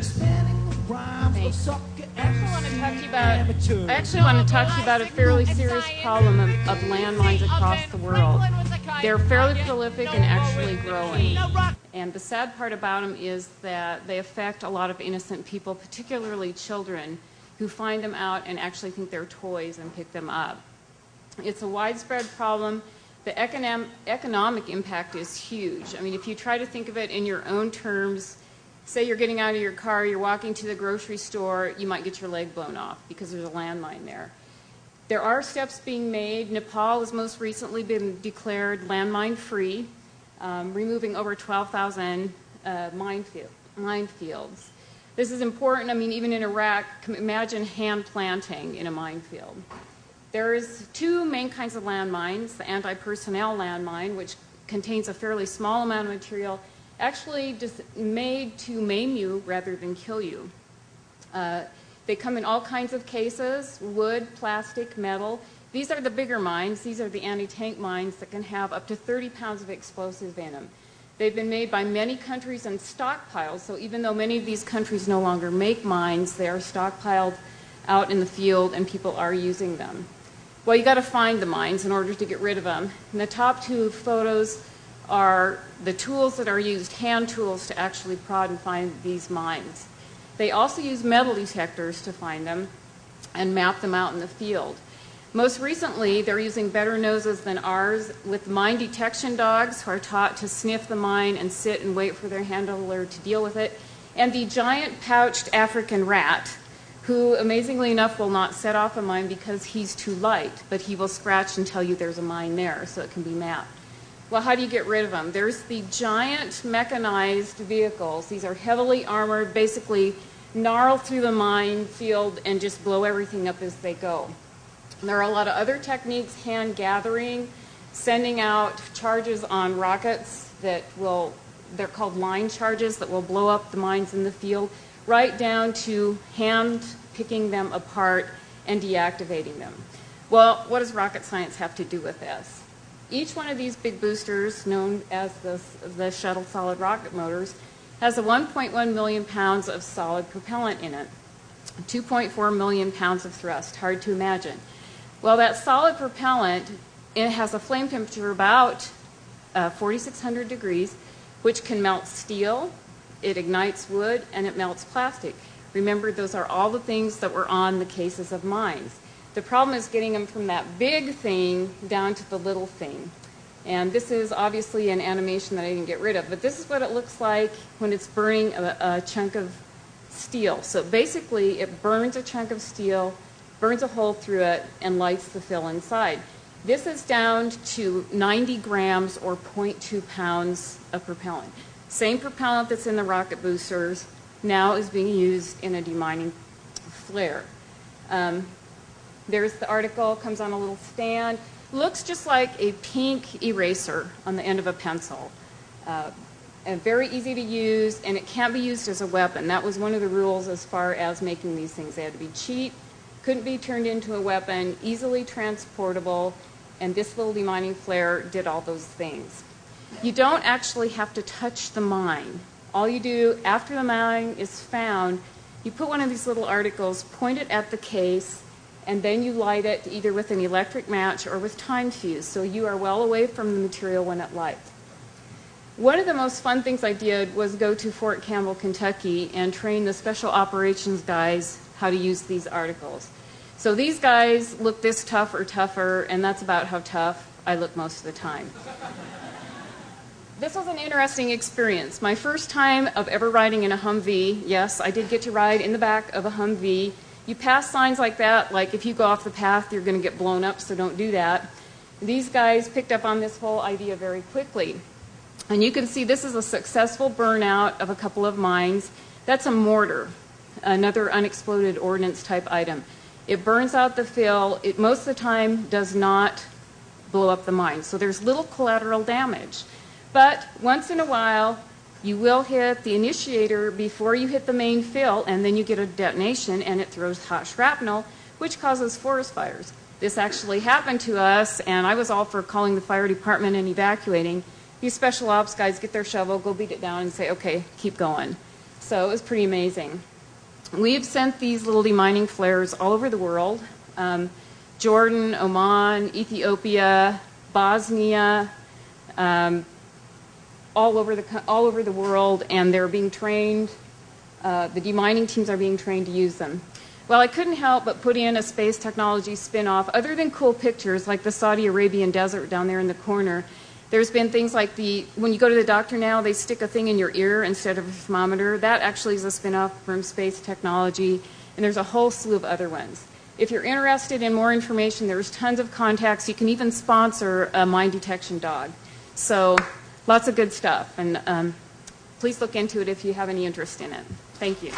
Thanks. I actually want to talk to you about a fairly serious problem of landmines across the world. They're fairly prolific and actually growing. And the sad part about them is that they affect a lot of innocent people, particularly children, who find them out and actually think they're toys and pick them up. It's a widespread problem. The economic impact is huge. I mean, if you try to think of it in your own terms, say you're getting out of your car, you're walking to the grocery store, you might get your leg blown off because there's a landmine there. There are steps being made. Nepal has most recently been declared landmine-free, removing over 12,000 minefields. This is important. I mean, even in Iraq, imagine hand planting in a minefield. There's two main kinds of landmines: the anti-personnel landmine, which contains a fairly small amount of material, actually just made to maim you rather than kill you. They come in all kinds of cases: wood, plastic, metal. These are the bigger mines. These are the anti-tank mines that can have up to 30 pounds of explosive in them. They've been made by many countries and stockpiled, so even though many of these countries no longer make mines, they are stockpiled out in the field and people are using them. Well, you got to find the mines in order to get rid of them. And the top two photos are the tools that are used, hand tools, to actually prod and find these mines. They also use metal detectors to find them and map them out in the field. Most recently, they're using better noses than ours with mine detection dogs who are taught to sniff the mine and sit and wait for their handler to deal with it, and the giant pouched African rat, who amazingly enough will not set off a mine because he's too light, but he will scratch and tell you there's a mine there so it can be mapped. Well, how do you get rid of them? There's the giant mechanized vehicles. These are heavily armored, basically gnarl through the minefield and just blow everything up as they go. There are a lot of other techniques: hand gathering, sending out charges on rockets that will, they're called line charges, that will blow up the mines in the field, right down to hand picking them apart and deactivating them. Well, what does rocket science have to do with this? Each one of these big boosters, known as the shuttle solid rocket motors, has a 1.1 million pounds of solid propellant in it, 2.4 million pounds of thrust. Hard to imagine. Well, that solid propellant, it has a flame temperature about 4,600 degrees, which can melt steel, it ignites wood, and it melts plastic. Remember, those are all the things that were on the cases of mines. The problem is getting them from that big thing down to the little thing. And this is obviously an animation that I didn't get rid of, but this is what it looks like when it's burning a chunk of steel. So basically, it burns a chunk of steel, burns a hole through it, and lights the fill inside. This is down to 90 grams or 0.2 pounds of propellant. Same propellant that's in the rocket boosters now is being used in a demining flare. There's the article, comes on a little stand. Looks just like a pink eraser on the end of a pencil. And very easy to use, and it can't be used as a weapon. That was one of the rules as far as making these things. They had to be cheap, couldn't be turned into a weapon, easily transportable, and this little demining flare did all those things. You don't actually have to touch the mine. All you do after the mine is found, you put one of these little articles, point it at the case, and then you light it either with an electric match or with time fuse, so you are well away from the material when it lights. One of the most fun things I did was go to Fort Campbell, Kentucky, and train the special operations guys how to use these articles. So these guys look this tough or tougher, and that's about how tough I look most of the time. This was an interesting experience. My first time of ever riding in a Humvee. Yes, I did get to ride in the back of a Humvee. You pass signs like that, like if you go off the path, you're going to get blown up, so don't do that. These guys picked up on this whole idea very quickly. And you can see this is a successful burnout of a couple of mines. That's a mortar, another unexploded ordnance type item. It burns out the fill. It most of the time does not blow up the mine, so there's little collateral damage. But once in a while, you will hit the initiator before you hit the main fill, and then you get a detonation, and it throws hot shrapnel, which causes forest fires. This actually happened to us, and I was all for calling the fire department and evacuating. These special ops guys get their shovel, go beat it down, and say, okay, keep going. So it was pretty amazing. We've sent these little demining flares all over the world. Jordan, Oman, Ethiopia, Bosnia, all over the world, and they're being trained. The demining teams are being trained to use them. Well, I couldn't help but put in a space technology spin-off. Other than cool pictures like the Saudi Arabian desert down there in the corner, there's been things like when you go to the doctor now, they stick a thing in your ear instead of a thermometer. That actually is a spin-off from space technology, and there's a whole slew of other ones. If you're interested in more information, there's tons of contacts. You can even sponsor a mine detection dog. So lots of good stuff, and please look into it if you have any interest in it. Thank you.